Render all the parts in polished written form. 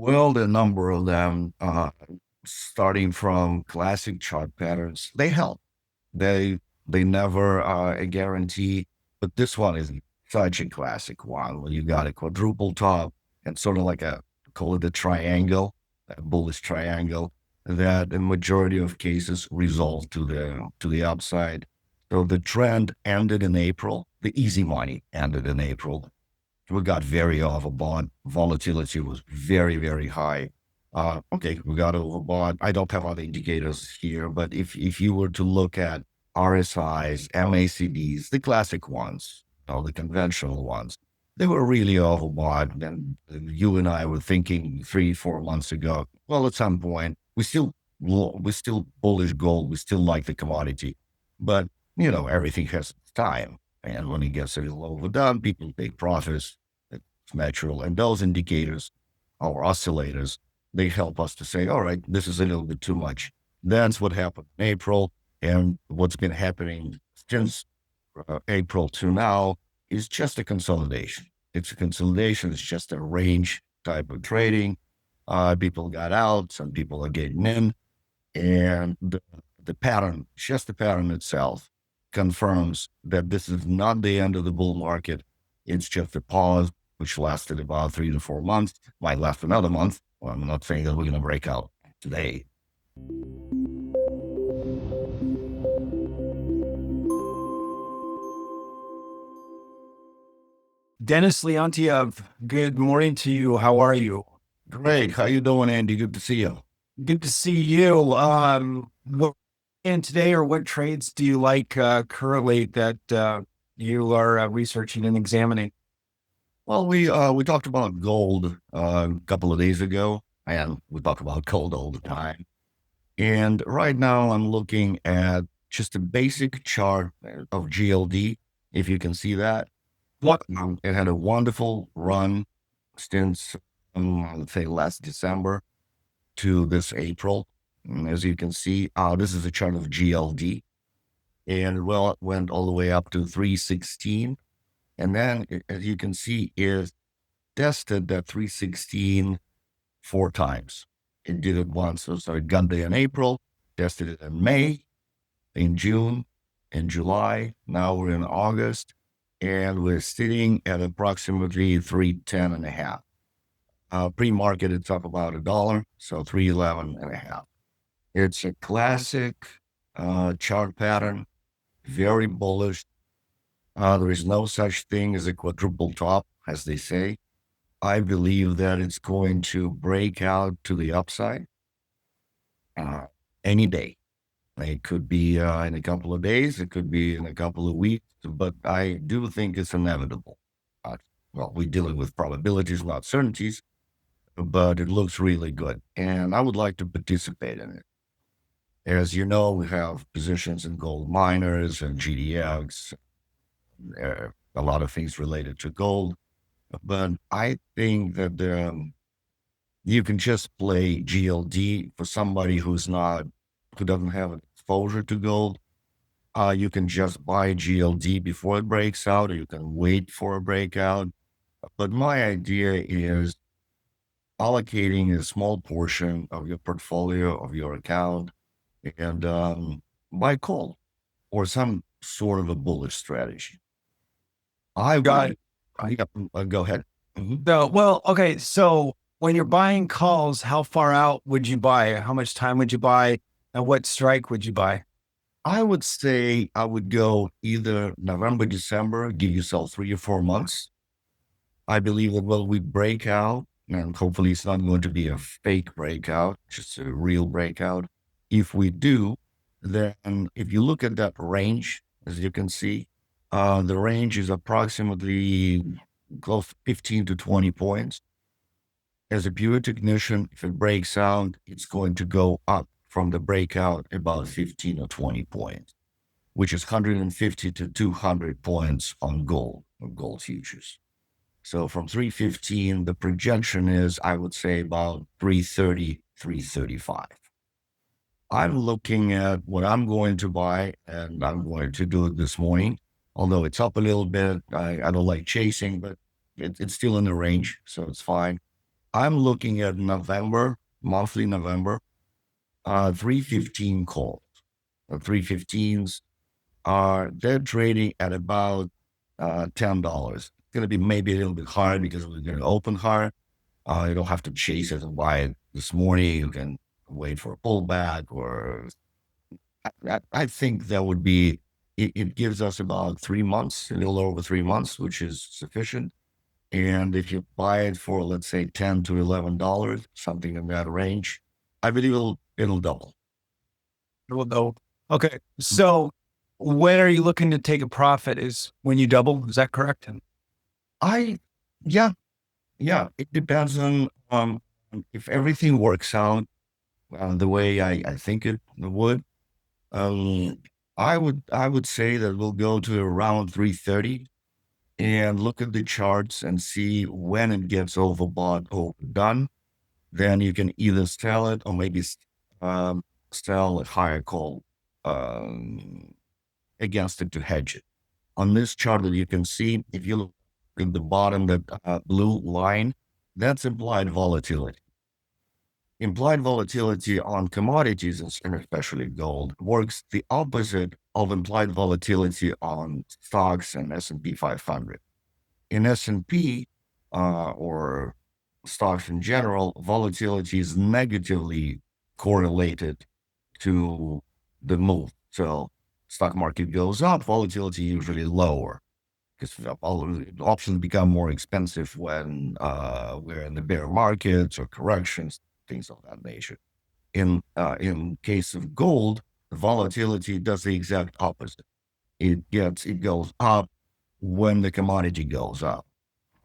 Well, the number of them, starting from classic chart patterns, they help. They they never are a guarantee, but this one is such a classic one where you got a quadruple top and sort of like a call it a triangle, a bullish triangle that in majority of cases resolve to the upside. So the trend ended in April. The easy money ended in April. We got very overbought. Volatility was very, very high. Okay, we got overbought. I don't have other indicators here, but if you were to look at RSIs, MACDs, the classic ones, the conventional ones, they were really overbought. And you and I were thinking 3, 4 months ago, well, at some point, we still bullish gold. We still like the commodity, but everything has its time. And when it gets a little overdone, people take profits. It's natural. And those indicators, our oscillators, they help us to say, all right, this is a little bit too much. That's what happened in April. And what's been happening since April to now is just a consolidation. It's a consolidation. It's just a range type of trading. People got out. Some people are getting in. And the pattern, just the pattern itself, confirms that this is not the end of the bull market. It's just a pause, which lasted about 3 to 4 months, might last another month. Well, I'm not saying that we're going to break out today. Dennis Leontyev, good morning to you. How are you? Great. How you doing, Andy? Good to see you. Good to see you. What and today, or what trades do you like currently that you are researching and examining? Well, we talked about gold a couple of days ago, and we talk about gold all the time. And right now, I'm looking at just a basic chart of GLD. If you can see that, What? it had a wonderful run since let's say last December to this April. And as you can see, this is a chart of GLD, and well, it went all the way up to 316, and then as you can see, it tested that 316 4 times. It did it once. So it got there in April, tested it in May, in June, in July. Now we're in August, and we're sitting at approximately 310 and a half. Pre-market, it's up about $1, so 311 and a half. It's a classic chart pattern, very bullish. There is no such thing as a quadruple top, as they say. I believe that it's going to break out to the upside any day. It could be in a couple of days. It could be in a couple of weeks, but I do think it's inevitable. Well, we're dealing with probabilities, not certainties, but it looks really good. And I would like to participate in it. As you know, we have positions in gold miners and GDX, a lot of things related to gold. But I think that you can just play GLD for somebody who doesn't have exposure to gold. You can just buy GLD before it breaks out, or you can wait for a breakout. But my idea is allocating a small portion of your portfolio, of your account, and buy call or some sort of a bullish strategy. I Got would, it. go ahead. Mhm. So, well, okay. So when you're buying calls, how far out would you buy? How much time would you buy? And what strike would you buy? I would say I would go either November, December, give yourself 3 or 4 months. I believe that we break out, and hopefully it's not going to be a fake breakout, just a real breakout. If we do, then if you look at that range, as you can see, the range is approximately close to 15 to 20 points. As a pure technician, if it breaks out, it's going to go up from the breakout about 15 or 20 points, which is 150 to 200 points on gold futures. So from 315, the projection is, I would say, about 330, 335. I'm looking at what I'm going to buy, and I'm going to do it this morning. Although it's up a little bit, I don't like chasing, but it's still in the range, so it's fine. I'm looking at November, monthly November, 315 calls. The 315s they're trading at about $10. It's going to be maybe a little bit higher because we're going to open higher. You don't have to chase it and buy it this morning. You can wait for a pullback, or I think that would be, it gives us about 3 months, a little over 3 months, which is sufficient. And if you buy it for, let's say, $10 to $11, something in that range, I believe it'll double. Well, no. Okay. So when are you looking to take a profit? Is when you double? Is that correct? I, yeah, yeah. It depends on if everything works out the way I think it would. Um, I would say that we'll go to around 330 and look at the charts and see when it gets overbought or done. Then you can either sell it or maybe um, sell a higher call um, against it to hedge it. On this chart that you can see, if you look at the bottom, that blue line, that's implied volatility. Implied volatility on commodities, and especially gold, works the opposite of implied volatility on stocks and S&P 500. In S&P or stocks in general, volatility is negatively correlated to the move. So stock market goes up, volatility usually lower because options become more expensive when we're in the bear markets or corrections, things of that nature. In case of gold, volatility does the exact opposite. It goes up when the commodity goes up.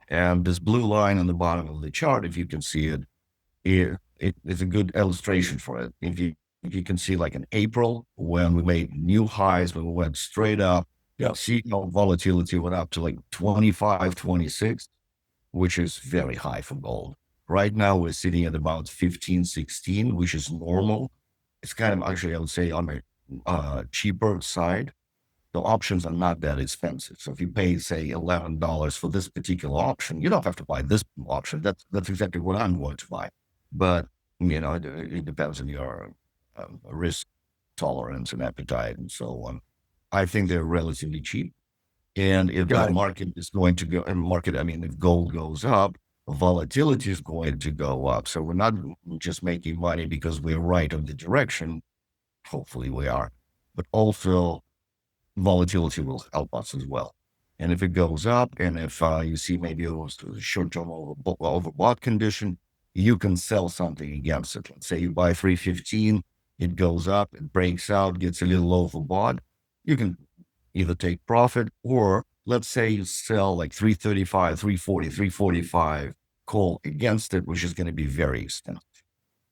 And this blue line on the bottom of the chart, if you can see it, it is a good illustration for it. If you can see, like in April, when we made new highs, when we went straight up, Yeah. see how volatility went up to like 25, 26, which is very high for gold. Right now, we're sitting at about 15, 16, which is normal. It's kind of actually, I would say, on the cheaper side. The options are not that expensive. So if you pay, say, $11 for this particular option, you don't have to buy this option. That's exactly what I'm going to buy. But it depends on your risk tolerance and appetite and so on. I think they're relatively cheap. And if the Got it. market is going to go, and market, I mean, if gold goes up, volatility is going to go up. So we're not just making money because we're right on the direction. Hopefully we are, but also volatility will help us as well. And if it goes up, and if you see maybe it was a short-term overbought condition, you can sell something against it. Let's say you buy 315, it goes up, it breaks out, gets a little overbought. You can either take profit, or let's say you sell like 335, 340, 345 call against it, which is going to be very expensive.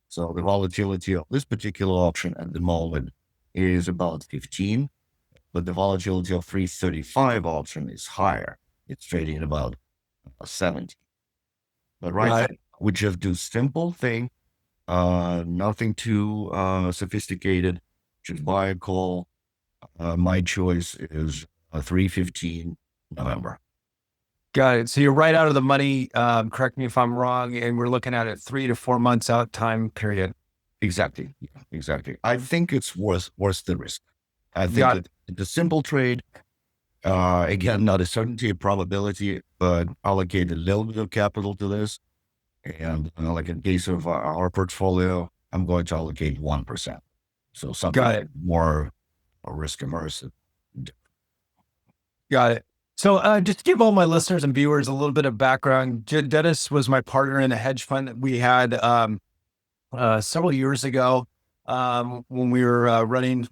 So the volatility of this particular option at the moment is about 15, but the volatility of 335 option is higher. It's trading at about 70. But right now, Got it. we just do simple thing, nothing too sophisticated. Just buy a call. My choice is 315 November. Got it. So you're right out of the money. Correct me if I'm wrong. And we're looking at a 3 to 4 months out time period. Exactly. Yeah, exactly. I think it's worth the risk. I think Got it. that it's a simple trade. Again, not a certainty, a probability, but allocate a little bit of capital to this. And like in case of our portfolio, I'm going to allocate 1%. So something Got it. more risk immersive. Got it. So just to give all my listeners and viewers a little bit of background, Dennis was my partner in a hedge fund that we had several years ago when we were running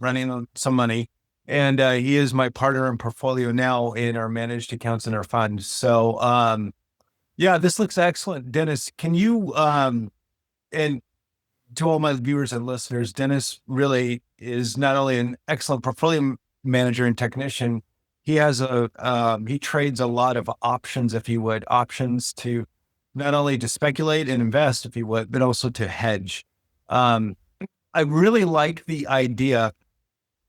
some money. And he is my partner in portfolio now in our managed accounts in our fund. So yeah, this looks excellent. Dennis, can you, and to all my viewers and listeners, Dennis really is not only an excellent portfolio manager and technician, he has he trades a lot of options, if you would, options to not only to speculate and invest, if you would, but also to hedge. Um, I really like the idea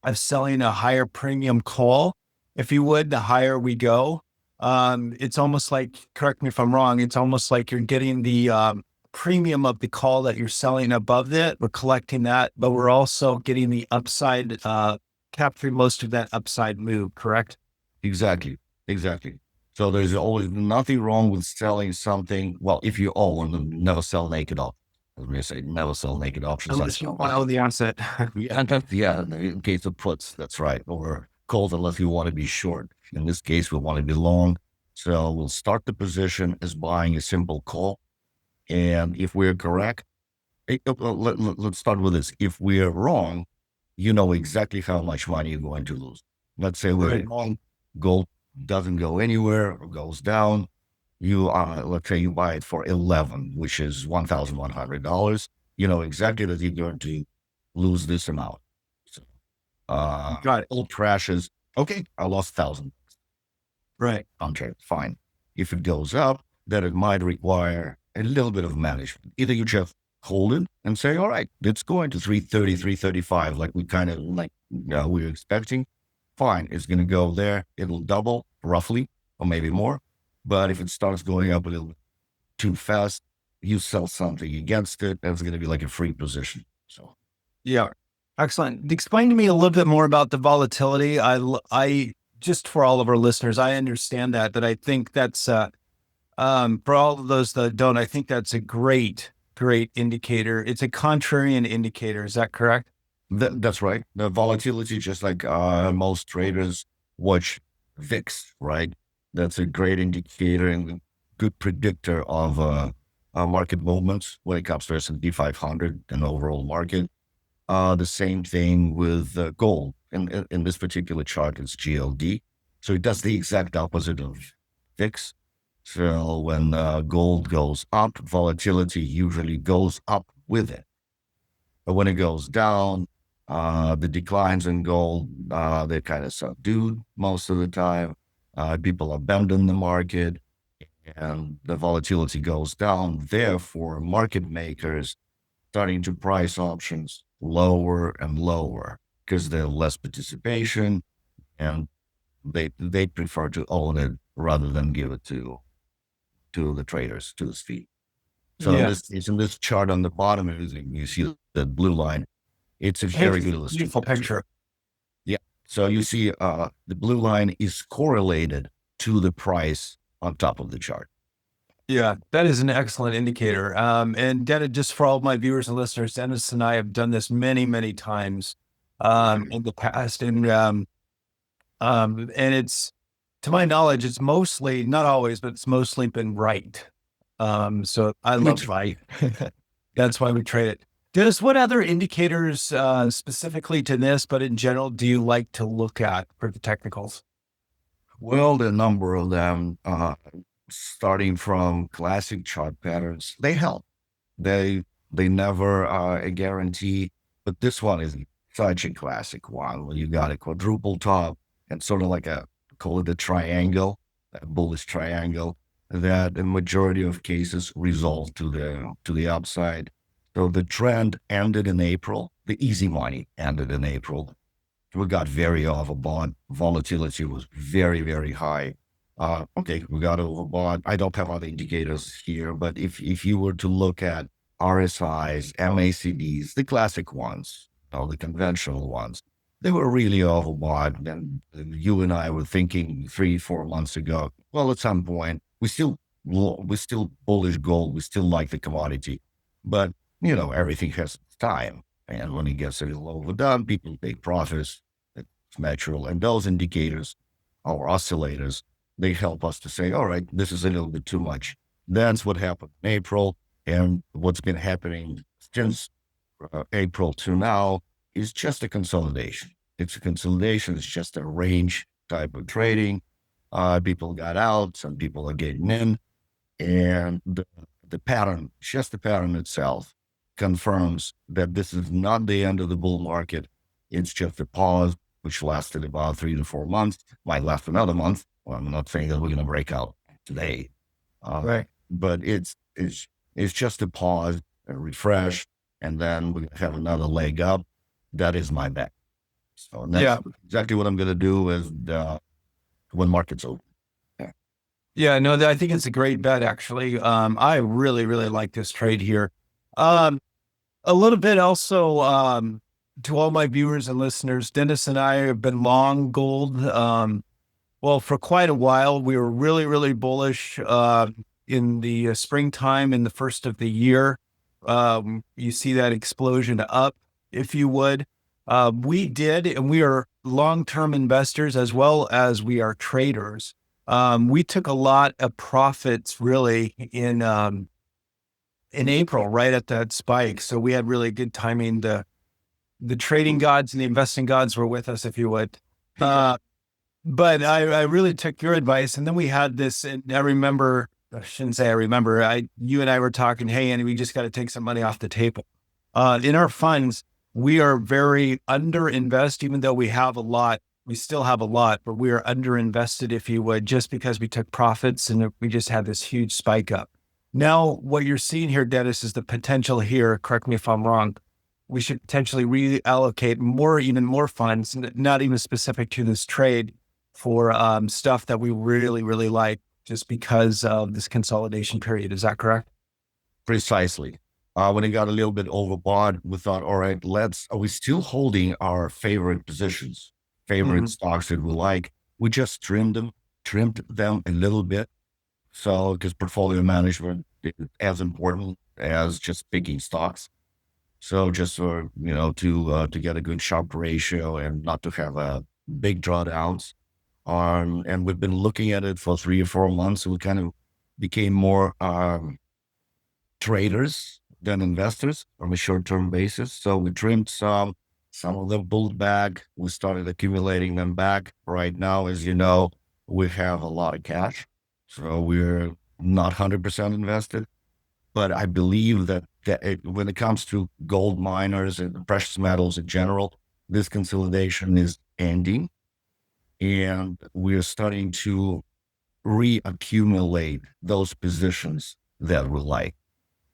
of selling a higher premium call. If you would, the higher we go. It's almost like, correct me if I'm wrong, it's almost like you're getting the premium of the call that you're selling above it. We're collecting that, but we're also getting the upside, capturing most of that upside move, correct? Exactly. Exactly. So there's always nothing wrong with selling something. Well, if you own, never sell naked options. As we say, never sell naked options. Unless you want to own the asset. Yeah, yeah, in case of puts, that's right. Or calls unless you want to be short. In this case, we want to be long. So we'll start the position as buying a simple call. And if we're correct, let's start with this. If we're wrong, you know exactly how much money you're going to lose. Let's say we're Right. wrong, gold doesn't go anywhere or goes down. You let's say you buy it for 11, which is $1,100. You know exactly that you're going to lose this amount. So, Got it. gold crashes. Okay, I lost 1,000. Right. Contract, fine. If it goes up, then it might require a little bit of management. Either you just hold it and say, all right, it's going to 330, 335, like we kind of like we were expecting. Fine, it's going to go there. It'll double roughly, or maybe more. But if it starts going up a little bit too fast, you sell something against it. That's going to be like a free position. So Yeah. Excellent. Explain to me a little bit more about the volatility. Just for all of our listeners, I understand that I think that's, for all of those that don't, I think that's a great indicator. It's a contrarian indicator. Is that correct? that's right. The volatility, just like most traders watch VIX, right? That's a great indicator and a good predictor of market movements when it comes to S&P 500 and overall market. The same thing with gold. In this particular chart, it's GLD. So it does the exact opposite of VIX. So when gold goes up, volatility usually goes up with it. But when it goes down, the declines in gold, they're kind of subdued most of the time. People abandon the market and the volatility goes down. Therefore, market makers starting to price options lower and lower because there's less participation and they prefer to own it rather than give it to the traders, to the feed. So in Yeah. this chart on the bottom, you see the blue line. It's a very good Beautiful illustration. picture. Yeah. So you see the blue line is correlated to the price on top of the chart. Yeah, that is an excellent indicator. And Dennis, just for all of my viewers and listeners, Dennis and I have done this many times in the past, and it's, to my knowledge, it's mostly, not always, but it's mostly been right. So I love That's right. that's why we trade it. Dennis, what other indicators, specifically to this, but in general, do you like to look at for the technicals? Well, the number of them, starting from classic chart patterns, they help. They they never are a guarantee, but this one is such a classic one where you got a quadruple top and sort of like a call it a triangle, a bullish triangle that in majority of cases resolve to the upside. So the trend ended in April. The easy money ended in April. We got very overbought. Volatility was very high. Okay, we got overbought. I don't have other indicators here, but if you were to look at RSIs, MACDs, the classic ones, the conventional ones, they were really overbought. And you and I were thinking 3, 4 months ago, well, at some point, we still bullish gold. We still like the commodity, but everything has its time. And when it gets a little overdone, people take profits. It's natural. And those indicators or oscillators, they help us to say, all right, this is a little bit too much. That's what happened in April. And what's been happening since April to now is just a consolidation. It's a consolidation. It's just a range type of trading. People got out, some people are getting in. And the pattern, just the pattern itself, confirms that this is not the end of the bull market. It's just a pause, which lasted about 3 to 4 months, might last another month. Well, I'm not saying that we're going to break out today, Right. but it's just a pause, a refresh, and then we're going to have another leg up. That is my bet. So that's Yeah. exactly what I'm going to do is when markets open. Yeah. Yeah, no, I think it's a great bet, actually. I really, really like this trade here. Um, a little bit also, to all my viewers and listeners, Dennis and I have been long gold. Well, for quite a while, we were really, really bullish, in the springtime in the first of the year. You see that explosion up, if you would. We did, and we are long-term investors as well as we are traders. We took a lot of profits really in April, right at that spike. So we had really good timing. The trading gods and the investing gods were with us, if you would. Uh, but I really took your advice, and then we had this. And I remember, I shouldn't say I remember. You and I were talking. Hey, Andy, we just got to take some money off the table. In our funds, we are very underinvested, even though we have a lot. We still have a lot, but we are underinvested, if you would, just because we took profits and we just had this huge spike up. Now, what you're seeing here, Dennis, is the potential here. Correct me if I'm wrong. We should potentially reallocate more, even more funds, not even specific to this trade, for stuff that we really, really like, just because of this consolidation period. Is that correct? Precisely. When it got a little bit overbought, we thought, all right, are we still holding our favorite positions, favorite Hmm. stocks that we like? We just trimmed them a little bit. So, because portfolio management is as important as just picking stocks. So just to get a good Sharp ratio and not to have a big drawdowns. And we've been looking at it for 3 or 4 months. So we kind of became more traders than investors from a short-term basis. So we trimmed some of them pulled back. We started accumulating them back. Right now, as you know, we have a lot of cash. So we're not 100% invested. But I believe that when it comes to gold miners and precious metals in general, this consolidation is ending, and we're starting to reaccumulate those positions that we like,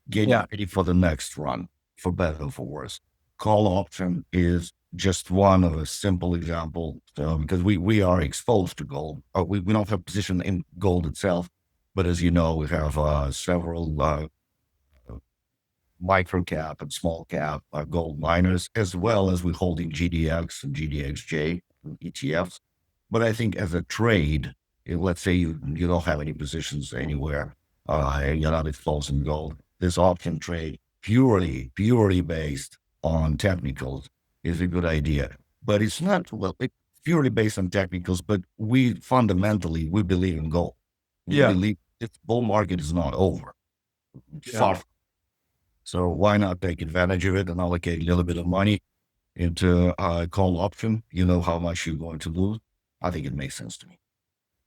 getting Yeah. ready for the next run, for better or for worse. Call option is just one of a simple example, because we are exposed to gold. We don't have position in gold itself, but as you know, we have several micro cap and small cap gold miners, as well as we're holding GDX and GDXJ ETFs. But I think as a trade, let's say you don't have any positions anywhere, and you're not exposed in gold, this option trade purely based on technicals is a good idea. But it's not, well, it's purely based on technicals, but we believe in gold. We Yeah. believe this bull market is not over. Yeah. Far. So why not take advantage of it and allocate a little bit of money into a call option? You know how much you're going to lose. I think it makes sense to me.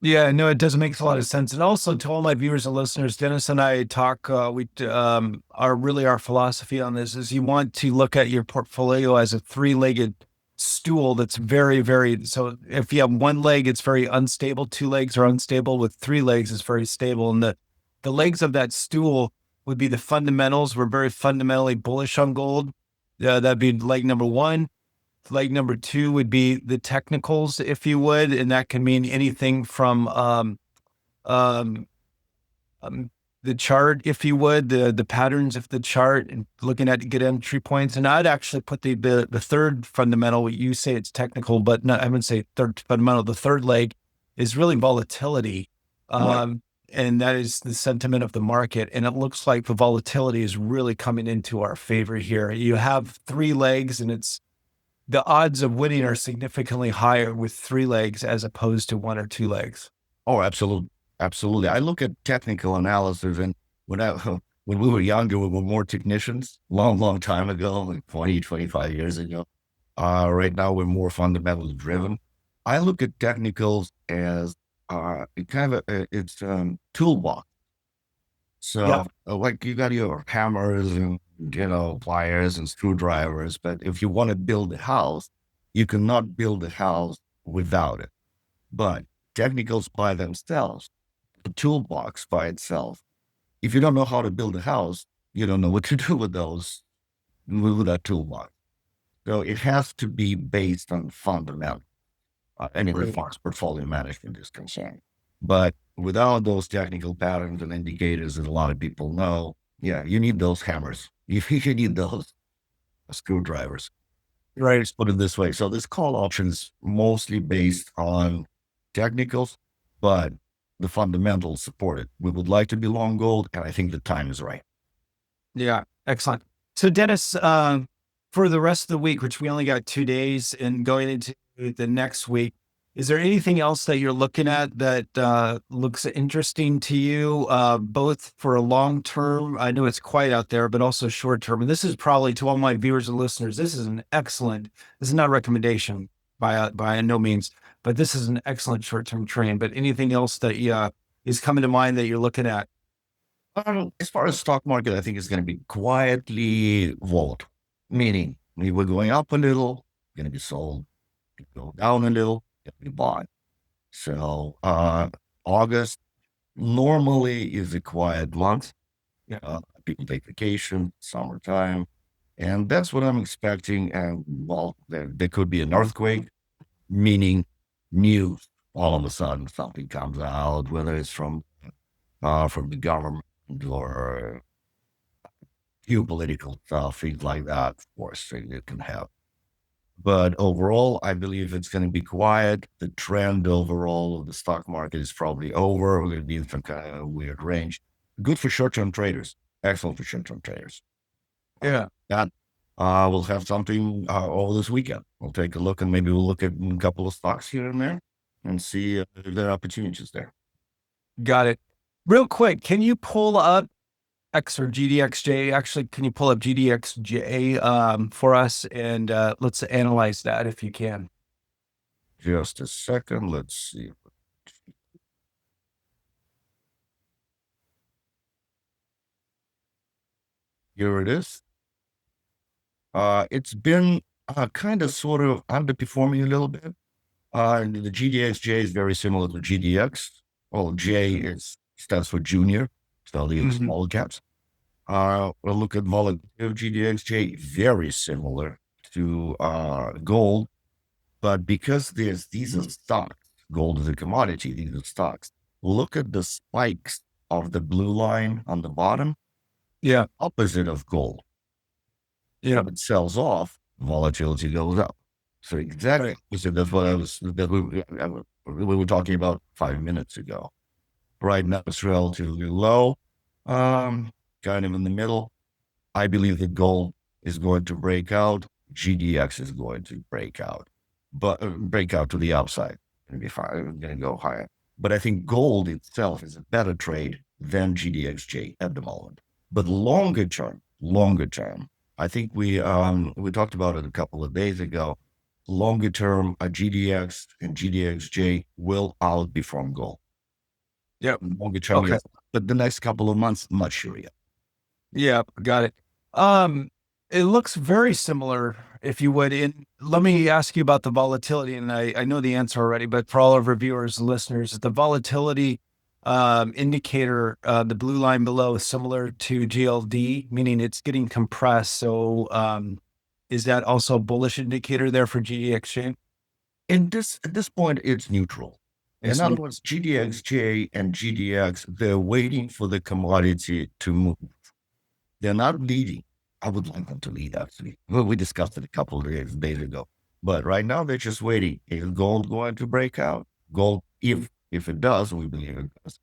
Yeah, no, it does make a lot of sense. And also to all my viewers and listeners, Dennis and I talk, our philosophy on this is you want to look at your portfolio as a three-legged stool that's very, very, so if you have one leg, it's very unstable. Two legs are unstable. With three legs, it's very stable. And the legs of that stool would be the fundamentals. We're very fundamentally bullish on gold. That'd be leg number one. Like number two would be the technicals, if you would, and that can mean anything from um, um, the chart, if you would, the patterns of the chart, and looking at good entry points. And I'd actually put the third fundamental. You say it's technical, but not, I wouldn't say third fundamental. The third leg is really volatility. Right. Um, and that is the sentiment of the market. And it looks like the volatility is really coming into our favor here. You have three legs, and it's the odds of winning are significantly higher with three legs as opposed to one or two legs. Oh, absolutely. Absolutely. I look at technical analysis, and when I, when we were younger, we were more technicians, long time ago, like 20, 25 years ago. Right now we're more fundamentally driven. I look at technicals as it's toolbox. Yeah. So, like you got your hammers and pliers and screwdrivers, but if you want to build a house, you cannot build a house without it. But technicals by themselves, the toolbox by itself, if you don't know how to build a house, you don't know what to do with with that toolbox. So it has to be based on fundamental, and as Right. far as portfolio management is concerned. But without those technical patterns and indicators that a lot of people know, yeah, you need those hammers. You need those screwdrivers. Right. Let's put it this way. So this call option is mostly based on technicals, but the fundamentals support it. We would like to be long gold, and I think the time is right. Yeah. Excellent. So Dennis, for the rest of the week, which we only got 2 days and going into the next week, is there anything else that you're looking at that looks interesting to you, both for a long term? I know it's quiet out there, but also short term. And this is probably to all my viewers and listeners, this is an excellent, this is not a recommendation by no means, but this is an excellent short term trade. But anything else that is coming to mind that you're looking at? As far as stock market, I think it's going to be quietly volatile, meaning we were going up a little, going to be sold, go down a little, going to be bought. So August normally is a quiet month. Yeah. People take vacation, summertime, and that's what I'm expecting. And well, there could be an earthquake, meaning news. All of a sudden, something comes out, whether it's from the government or geopolitical stuff, things like that. Of course, it can happen. But overall, I believe it's going to be quiet. The trend overall of the stock market is probably over. We're going to be in some kind of weird range. Good for short-term traders. Excellent for short-term traders. Yeah. That we'll have something over this weekend. We'll take a look and maybe we'll look at a couple of stocks here and there and see if there are opportunities there. Got it. Real quick, can you pull up X or GDXJ? Actually, can you pull up GDXJ for us and let's analyze that if you can. Just a second. Let's see. Here it is. It's been kind of sort of underperforming a little bit. The GDXJ is very similar to GDX. Well, stands for junior, so the Mhm. small caps. We'll look at volatility of GDXJ, very similar to gold, but because these are stocks, gold is a commodity, these are stocks. Look at the spikes of the blue line on the bottom, Yeah. opposite of gold. Yeah. When it sells off, volatility goes up. So exactly, Right. so that's what we were talking about 5 minutes ago. Right now, it's relatively low, kind of in the middle. I believe that gold is going to break out. GDX is going to break out, but break out to the upside. Going to be fine. Going to go higher. But I think gold itself is a better trade than GDXJ at the moment. But longer term, I think we talked about it a couple of days ago. Longer term, a GDX and GDXJ will outperform gold. Yep. Longer term, Okay. yes. But the next couple of months, not sure yet. Yeah. Got it. Um, it looks very similar, if you would. And let me ask you about the volatility. And I know the answer already, but for all of our viewers and listeners, the volatility indicator, the blue line below, is similar to GLD, meaning it's getting compressed. So is that also a bullish indicator there for GDXJ? At this point, it's neutral. In It's other new. words, GDXJ and GDX, they're waiting for the commodity to move. They're not leading. I would like them to lead, actually. Well, we discussed it a couple of days ago. But right now, they're just waiting. Is gold going to break out? Gold, if it does, we believe it does,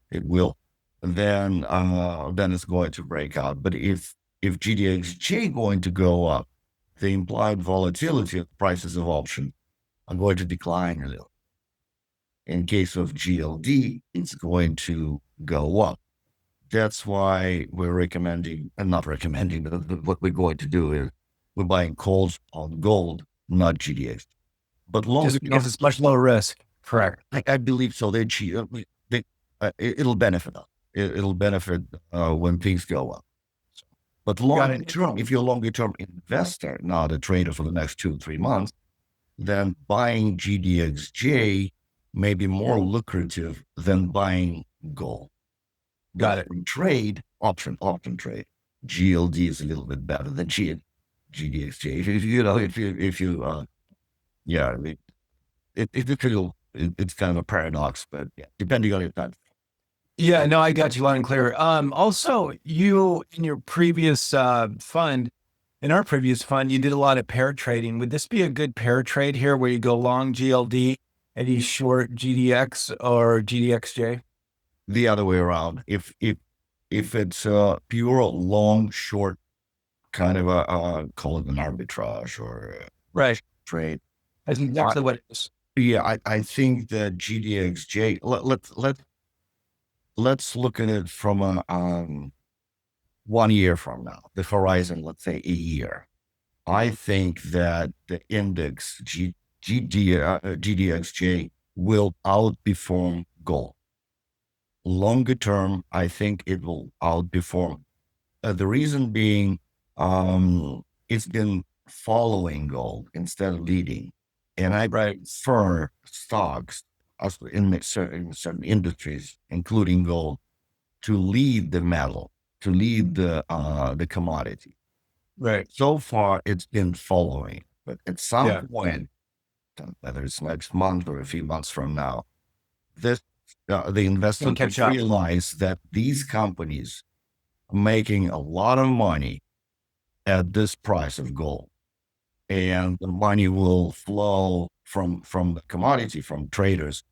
it will. Then it's going to break out. But if GDXJ going to go up, the implied volatility of prices of options are going to decline a little. In case of GLD, it's going to go up. That's why we're recommending, and not recommending, but what we're going to do is we're buying calls on gold, not GDX. But longer Just because term, it's much lower risk. Correct. I believe so. It'll benefit us. It'll benefit when things go up. But Got longer it. term, if you're a longer term investor, not a trader for the next 2 or 3 months, then buying GDXJ may be more lucrative than buying gold. But Got it. in trade, option trade, GLD is a little bit better than GDXJ. If you, yeah, if you it's kind of a paradox, but yeah, depending on your time. Yeah, no, I got you loud and clear. Also, you in your previous fund, in our previous fund, you did a lot of pair trading. Would this be a good pair trade here where you go long GLD and you short GDX or GDXJ? The other way around. If it's a pure long short kind of call it an arbitrage or a Right. trade. That's I, exactly what it is. yeah, I think that GDXJ. Let's look at it from a 1 year from now, the horizon. Let's say a year. I think that the index GDXJ will outperform gold. Longer term, I think it will outperform. The reason being, it's been following gold instead of leading. And I Right. prefer stocks in certain industries, including gold, to lead the metal, to lead the commodity. Right. So far, it's been following, but at some Yeah. point, whether it's next month or a few months from now, this the Gonna investors will catch up. realize that these companies are making a lot of money at this price of gold, and the money will flow from the commodity, from traders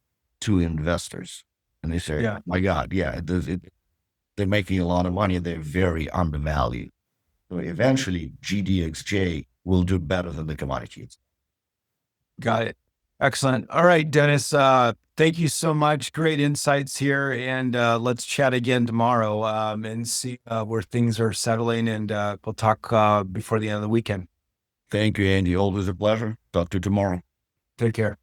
to investors. And they say, Yeah. "My God, yeah, they're making a lot of money. They're very undervalued." So eventually, GDXJ will do better than the commodities. Got it. Excellent. All right, Dennis. Thank you so much. Great insights here. And let's chat again tomorrow and see where things are settling. And we'll talk before the end of the weekend. Thank you, Andy. Always a pleasure. Talk to you tomorrow. Take care.